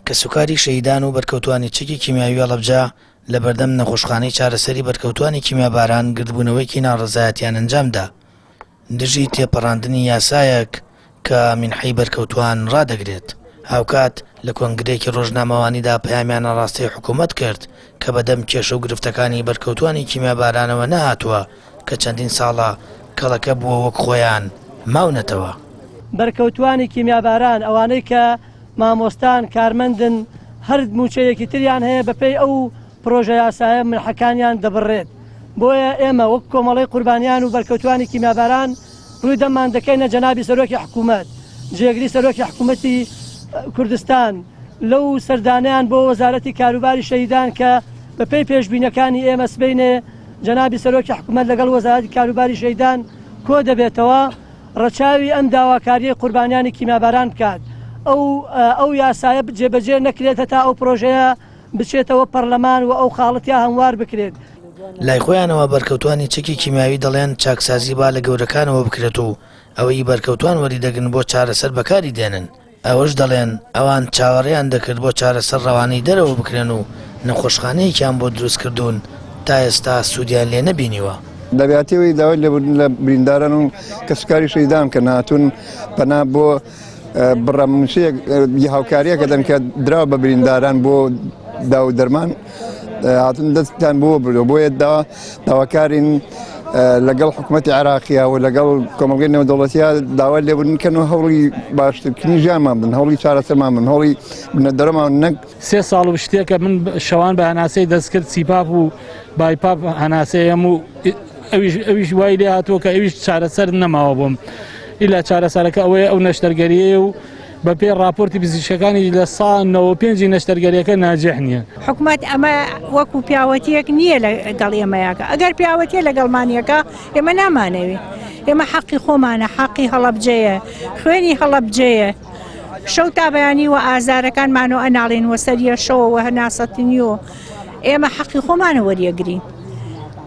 کە سوکاری شەهیدان و بەرکەوتوانی چەکی کیمیاوی هەڵەبجە لە بەردەم نەخۆشخانەی چارەسەری بەرکەوتوانی کیمیاباران گردبوونەوەیکی ناڕەزایەتیان ئەنجامدا دژی تێپەڕاندنی یاسایەک کە مینحەی بەرکەوتوان ڕادەگرێت. هاوکات لە کۆنگرێکی ڕۆژنامەوانیدا پەیامیانە ڕاستی حکوومەت کرد کە بەدەم کێشە و گرفتەکانی بەرکەوتوانی کیمیابارانەوە نەهاتووە کە چەندین ساڵە کەڵەکە بووە وەک خۆیان ماونەتەوە. بەرکەوتوانی کیمیاباران ئەوانەی کە مامۆستان کارمەندن هەر موچەیەکی تریان هەیە بەپێی ئەو پرۆژە یاسایە منحەکانیان دەبڕێت. بۆیە ئێمە وەک کۆمەڵی قوربانیان و بەرکەوتوانی کیمیاباران ڕووی دەمان دەکەینە جەنابی سەرۆکی حکوومەت، جێگری سەرۆکی حکوومەتی کوردستان لەو سەردانیان بۆ وەزارەتی کاروباری شەهیدان کە بەپێی پێشبینەکانی ئێمە سبەینێ جەنابی سەرۆکی حکوومەت لەگەڵ وەزارەتی کاروباری شەهیدان کۆ دەبێتەوە ڕەچاوی ئەم داواکاریە قوربانیانی کیمیاباران بکات. ئەو یاسایە جێبەجێ نەکرێت هەتا ئەو پرۆژەیە بچێتەوە پەرلەمان و ئەو خاڵەتیا هەموار بکرێت. لای خۆیانەوە بەرکەوتوانی چەکی کیمیاوی دەڵێن چاکسازی با لە گەورەکانەوە بکرێت و ئەوەی بەرکەوتوان وەریدەگرن بۆ چارەسەر بەکاری دێنن. ئەوەش دەڵێن ئەوان چاوەڕێیان دەکرد بۆ چارەسەر ڕەوانەی دەرەوە بکرێن و نەخۆشخانەیەکیان بۆ دروست کردوون تا ئێستا سوودیان لێ نەبینیوە. دەبیاتەوەی داوای لەبوون لە برینداران و کەسکاری شەهیدان کە ناتون پەنا بۆ بڕەمشەیەک هاوکاریە کە دەن کە دراوە بە برینداران بۆ داو دەرمان هاتون دەستان بۆ بردو بۆیە داواکارین لەگەڵ حکوومەتی عراقیە و لەگەڵ کۆمەڵگەی نێودەوڵەتیە داوا لێبوون کەن و هەوڵی باشترکردنی ژیانمان بن، هەوڵی چارەسەرمان بن، هەوڵی بنەدەرەمان نەک 3 ساڵ و شتێکە من شەوان بە هەناسەی دەستکرد سیپاپ و بایپاپ هەناسەیەم و ئەویش وای لێ هاتووە کە ئەویش چارەسەر نەماوە بووم. ئیلا چارەسەرەکە ئەوەیە ئەو نەشتەرگەریە و بە پێی راپۆرتی پزیشکەکانی لە ساڵ 95 نەشتەرگەریەکە ناجح نییە. حکوومەت ئەمە وەکو پیاوەتیەک نییە لەگەڵ ئێمەیەکە. ئەگەر پیاوەتیە لەگەڵمانیەکە ئێمە نامانەوێ. ئێمە حەقی خۆمانە، حەقی هەڵەبجەیە، خوێنی هەڵەبجەیە. شەو تا بەیانی و ئازارەکانمانەوە ئەناڵێن وەسەریە شەوەوە هەناسەتنیوە. ئێمە حەقی خۆمانە وەریەگرین.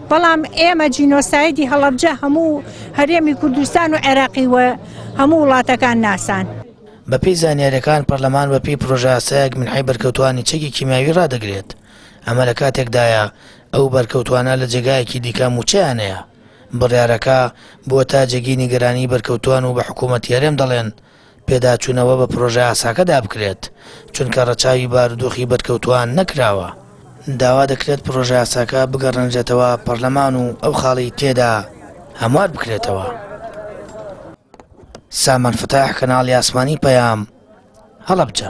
بەڵام ئێمە جینۆسایدی هەڵەبجە هەموو هەرێمی کوردستان و عێراقی و هەموو وڵاتەکان ناسان. بەپێی زانیاریەکان پەرلەمان بەپێی پرۆژە یاسایەک منحەی بەرکەوتوانی چەکی کیمیاوی ڕادەگرێت. ئەمە لە کاتێکدایە ئەو بەرکەوتوانە لە جێگایەکی دیکە موچەیان هەیە. بڕیارەکە بۆ تا جێگی نیگەرانی بەرکەوتوان و بە حکوومەتی هەرێم دەڵێن پێداچوونەوە بە پرۆژە یاساکەدا بکرێت چونکە ڕەچاوی بارودۆخی بەرکەوتوان نەکراوە. داوا دەکرێت پرۆژە یاساکە بگەڕێنرێتەوە پەرلەمان و ئەو خاڵی تێدا هەموار بکرێتەوە. سامان فتاح، کەناڵی ئاسمانی پەیام، هەڵەبجە.